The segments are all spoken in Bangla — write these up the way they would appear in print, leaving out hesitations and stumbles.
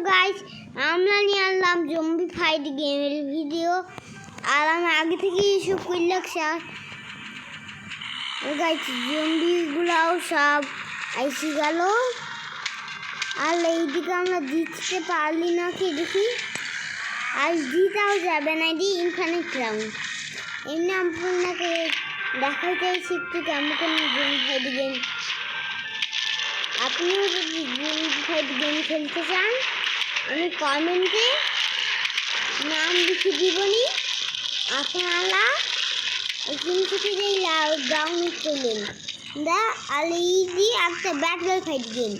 গাইস, আমরা নিয়ে আসলাম জম্বি ফাইট গেমের ভিডিও। আর আমি আগে থেকেই এসব করে রাখছি। গাইস, জম্বিগুলাও সব আইসি গেল। আর এইদিকে আমরা জিততে পারলি না কি দেখি। আর জিতাও যাবে না, এটি ইনফিনিট রাউন্ড। এমনি আপনাকে দেখাই চাইছি একটু কেমন কোনো জম্বি ফাইট গেম। আপনিও যদি জম্বি ফাইট গেম খেলতে চান, আমি কমেন্টে নাম লিখে দিবনি। আপনারা এখান থেকে যে ডাউনলোড করলেন দা আলইডি একটা ব্যাটল ফাইট গেম।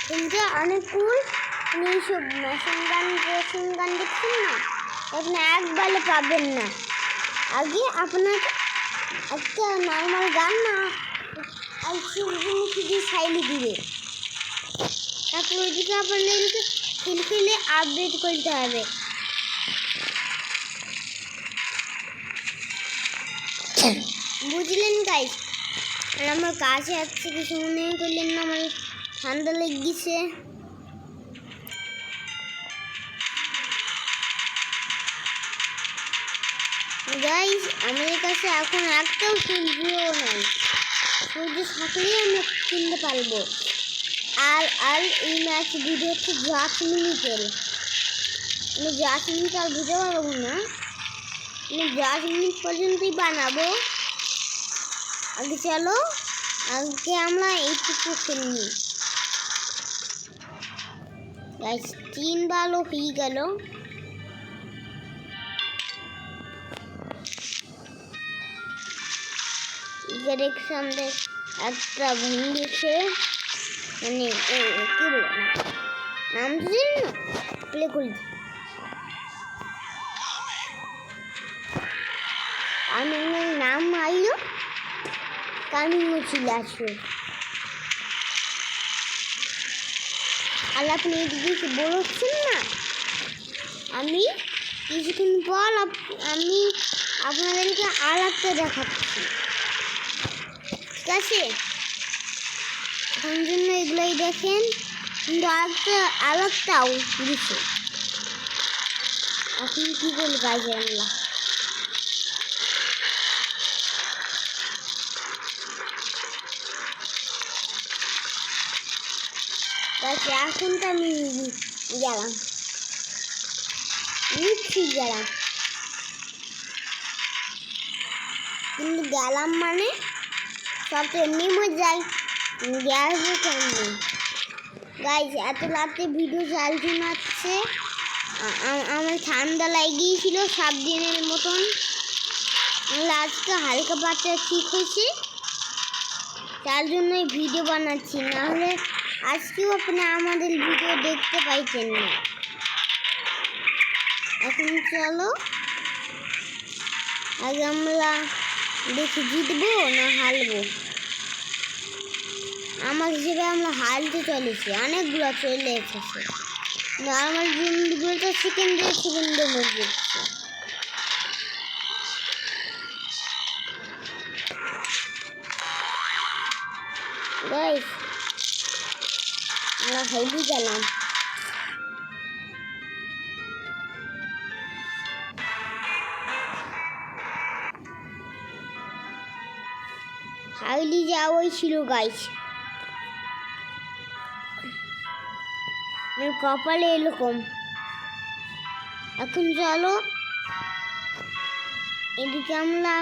কিন্তু অনেক কুল। আপনি এইসব মেশিন গান দেখছেন না, আপনি একবারে পাবেন না। আগে আপনার একটা নর্মাল গান না আর শুধু সাইলি দিবে। তারপর ওইদিকে আপনাদেরকে খেলে আপডেট করতে হবে। বুঝলেন গাইস? আর আমার কাছে আসছে কিছু মনে করলেন না, আমার ঠান্ডা লেগেছে। গাইস, আমাদের কাছে এখন একটাও সূর্যও নাই। সূর্য থাকলেই আমরা কিনতে পারবো। আর এই ম্যাচ ভিডিও হচ্ছে 10 মিনিটের। আমি 10 মিনিট আর বুঝতে পারবো না, আমি 10 মিনিট পর্যন্তই বানাবো। আগে চলো, আজকে আমরা এইটুকু খেলি। গাইস, 3 ভালো হয়ে গেল। সামনে একটা ভেঙেছে, মানে কি বলবো নাম দিন না, প্লে করি। আমি নাম আইলো কামিংও চলে আসবে। আর আপনি এদিকে বলছেন না, আমি কিছুক্ষণ পর আমি আপনাদেরকে আর একটা দেখাচ্ছি, ঠিক আছে? এখন জন্য এগুলোই দেখেন, কিন্তু আরেকটাও দিচ্ছে। এখন কি বলি গাইজ, আমরা এখন তো আমি গেলাম, গেলাম, কিন্তু গেলাম মানে সব তো এমনি মরে যায়। গ্যাস কেমনি গাইজ, এত রাতে ভিডিও চালতে মারছে। আমার ঠান্ডা লাগিয়েছিল 7 দিনের মতন। আজকে হালকা পাতলা ঠিক হয়েছে, তার জন্যই ভিডিও বানাচ্ছি, নাহলে আজকেও আপনি আমাদের ভিডিও দেখতে পাইতেন না। এখন চলো, আগে আমরা দেখি জিতবো না হারবো। আমার হিসেবে আমরা হারতে চলেছি, অনেকগুলো চলে এসেছে। নর্মাল জিনিসগুলো তো সেকেন্ডে মরে যাচ্ছে। গাইস, আমরা হেভি গেলাম। হাইলি যাওয়াই ছিল গাইস, কপালে এরকম। এখন চলো, এদিকে আমরা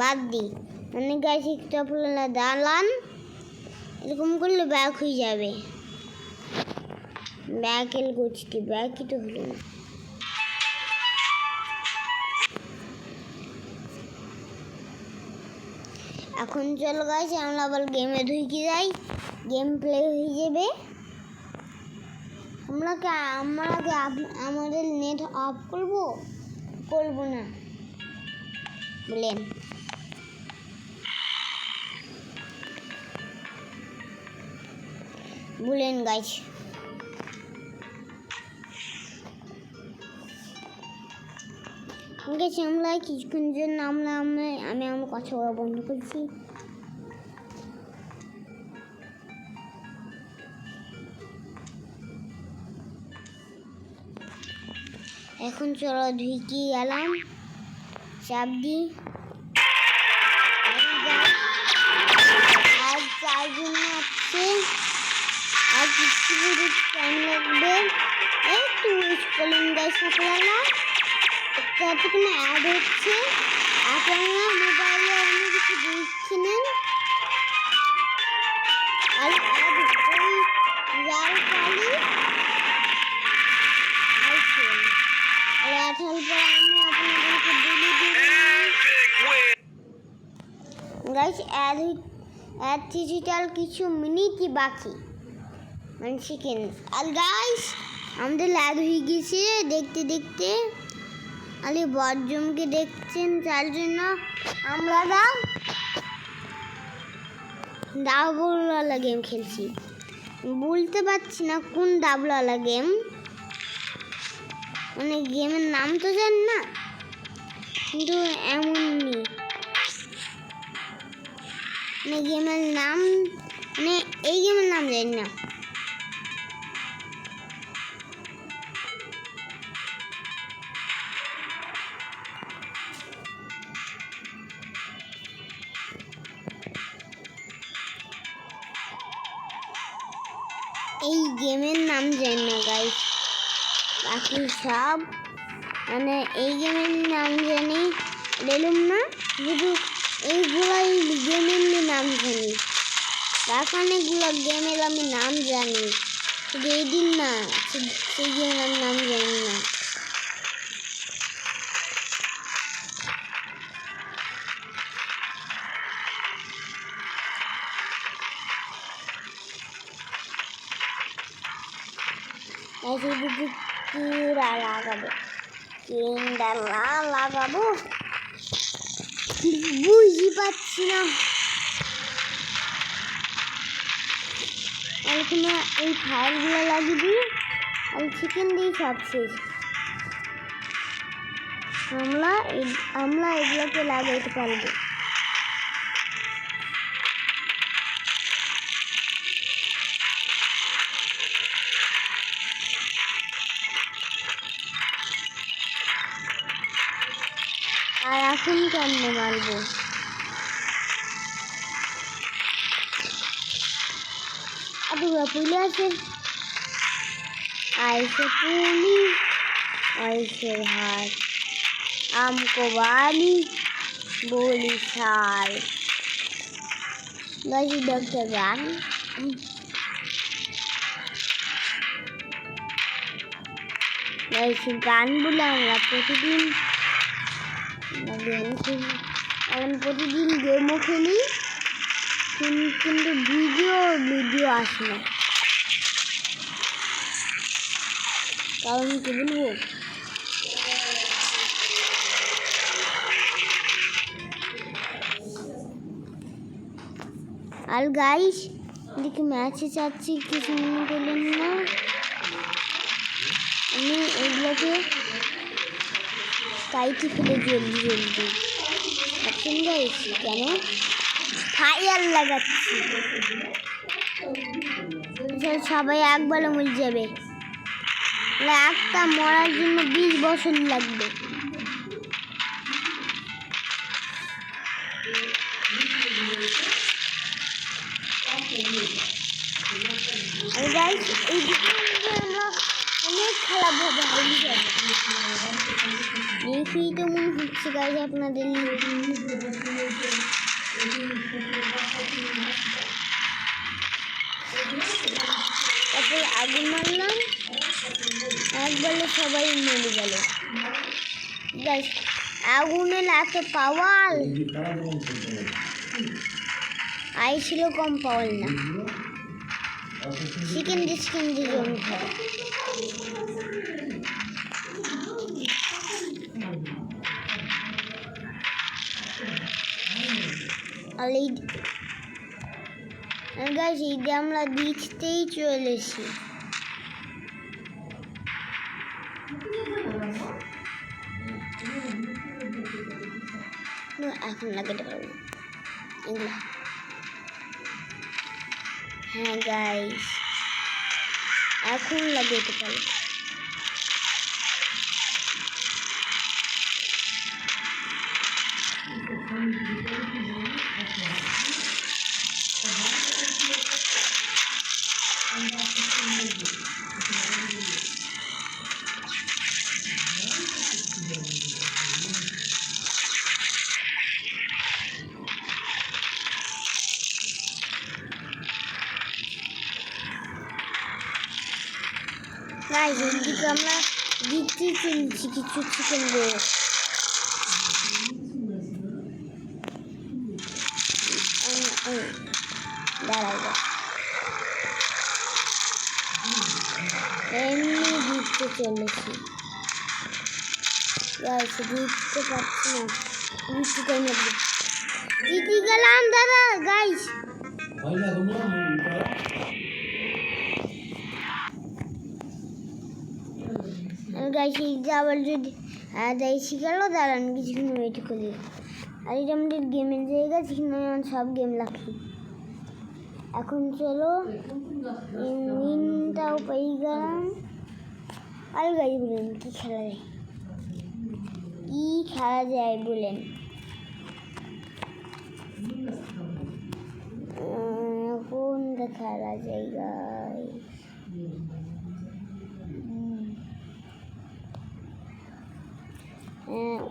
বাদ দিই, মানে গাইস একটু আপনারা দাঁড়ান, এরকম করলে ব্যাক হয়ে যাবে। ব্যাকেল করছি, ব্যাকই তো হলো না। এখন চলো গাইস, আমরা আবার গেমে ঢুকে যাই, গেম প্লে হয়ে যাবে। আমরা কি আমাদের নেট অফ করবো না বলেন গাইস। ঠিক আছে, আমরা কিছুক্ষণ জন্য আমি আমার কথা বলা বন্ধ করছি। এখন চলো ঢুকি গেলাম চাপ দিই আর চারজন আছে আর কিছু টাইম লাগবে একটু স্কুলিং গাইস আপনারা যতক্ষণ অ্যাড হচ্ছে আপনারা মোবাইলে অন্য কিছু দেখছিলেন আর অ্যাড ওই যার কালি আছে আর এখন পর আমি আপনাদেরকে বলে দিই গাইস অ্যাড ডিজিটাল কিছু মিনিটই বাকি মানে সেকেন্ড আর গাইস আমাদের ল্যাদ হয়ে গেছে দেখতে দেখতে আরে বজ্রমকে দেখছেন তার জন্য আমরা ডাবলওয়ালা গেম খেলছি বলতে পারছি না কোন ডাবলওয়ালা গেম মানে গেমের নাম তো জানি না কিন্তু এমনই মানে গেমের নাম মানে এই গেমের নাম জানি না এই গেমের নাম জানি না গাইস বাকি সব মানে এই গেমের নাম জানি বললাম না শুধু এইগুলাই গেমের নাম জানি বাকি অনেকগুলো গেমের আমি নাম জানি শুধু এই দিন না সেই গেমের নাম জানি না কিরা লাগাবো কিরা লাগাবো বুঝতে পারছি না আর তোমরা এই ফায়ারগুলো লাগিয়ে দিই আর চিকেন দিয়ে সব শেষ আমরা এগুলোকে লাগাইতে পারবো আর এখন কেমনে মারবো আদুরা পুলে আছে আইসে পুলি আইসে হাত আমকো বালি बोली साल गाइस देखते गान गाइस गान বলে আমরা প্রতিদিন গেমও খেলি কিন্তু ভিডিও আসে না কারণ কি বলবো আর গাইস দেখি ম্যাচে চাচ্ছি কিছু মনে করলেন না আমি এগুলোকে কাইটি ফেলে জলদি এখন গাইস কেন ফায়ার লাগাচ্ছি সবাই একবারে মরে যাবে একটা মরার জন্য 20 বছর লাগবে আর গাইস এই ভিডিওতে আমরা অনেক খেলাবো হারিয়ে যাব দেখি কেমন হচ্ছে গাইস আপনাদের তারপর আগুন মারলাম একবারে সবাই মরে গেল গাইস আগুনের এত পাওয়ার আইছিল কম পাওয়ার না চিকেন দিয়ে জমি খাওয়া আর গাইস এই দিয়ে আমরা বিচতেই চলেছি এখন লাগাতে পারবো এগুলো হ্যাঁ গাইস এখন লাগাতে পারবো গাইস এদিকে আমরা দিচ্ছি কিনছি কিছু চিকেন দিয়ে দাঁড়াই এমনি দিতে চলেছি গাইস দিতে পারছি না চিকেন দিতে গেলাম দাদা গাইস গাইস আবার যদি এসে গেল দাঁড়ান কিছুক্ষণ ওয়েট করি আর এটা আমাদের গেমের জায়গা যেখানে সব গেম লাগছে এখন চলো মিনটাও পেয়ে গেলাম আর গাই বলেন কি খেলা যায় বলেন কোনটা খেলা জায়গায়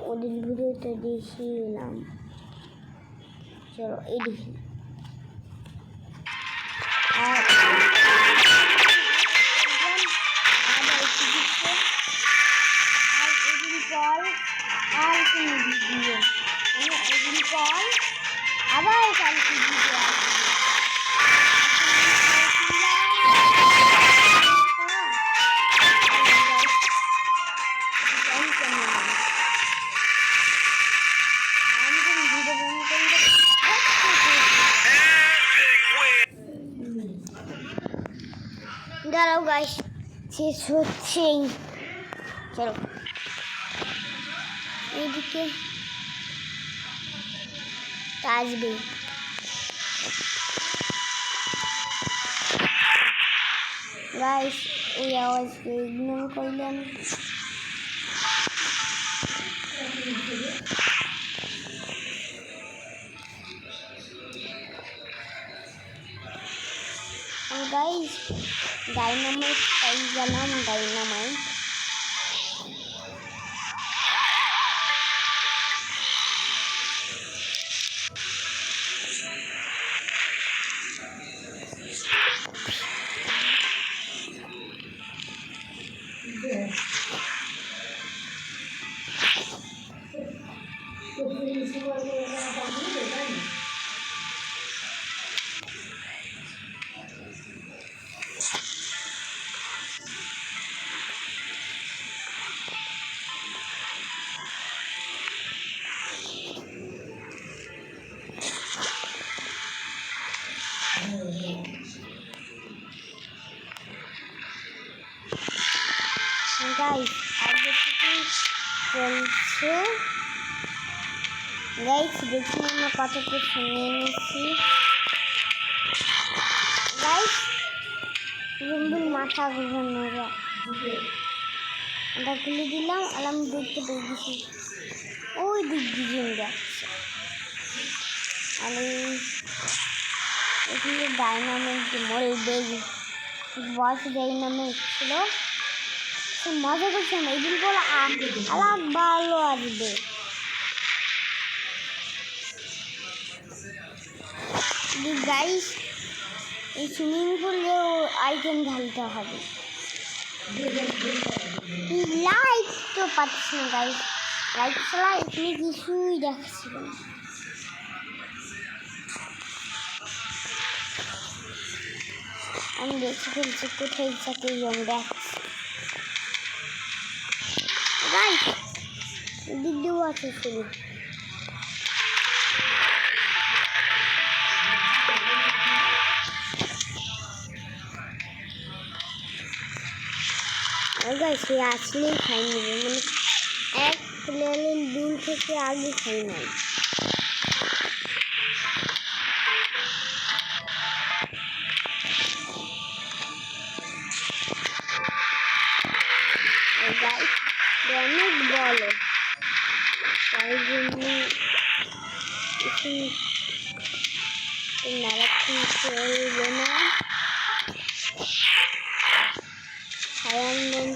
ওদের ভিডিওতে দেখিলাম চলো এই দেখি আর কোনো ভিডিও এদিন পর আবার কালকে ভিডিও দাঁড়াও গাইস শেষ হচ্ছেই চলো এদিকে আসবে গাইস এই আওয়াজকে ইগনোর করলেন গাইস ডাইনামাইট পাই গেলাম ডাইনামাইট গাইস আগে থেকে চলছে গাইস দেখি আমরা কতটা শুনিয়ে নিচ্ছি গাইস রুম্বুল মাথা ঘুরানো ওটা খুলে দিলাম আর আমি দেখতে পেয়েছি ওই দিক দিয়ে যাচ্ছে আর এখানে ডাইনামিক মরবে বস ডাইনামিক ছিল মজা করছে না এদিন বলে আলাপ ভালো আসবে গাইস এই সুইমিং পুলেও আইটেম ঢালতে হবে লাইট তো পাচ্ছি না গাইস লাইট ছাড়া এখানে কিছুই দেখাচ্ছিল না আমি দেখে ফেলছি কোথায় যাতে রং দেখাচ্ছি গাইস এদিক দিয়েও আছে শুরু গাইস সে আসলেই খাই নেবে মানে এক প্লেয়ারের দূর থেকে আগে খাই নাই গাইস অনেক বলো তাই জন্য নারাক্ষণ চলবে না ফায়ারম্যান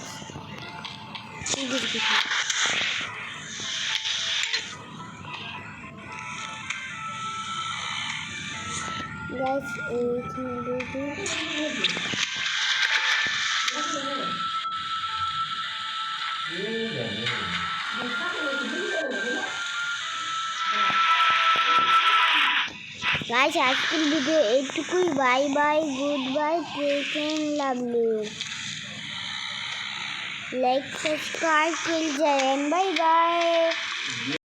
গাইস এইখানে গাইস আজকের ভিডিও এইটুকুই। Bye bye, goodbye, take and love you. Like subscribe করে যাবেন। Bye by.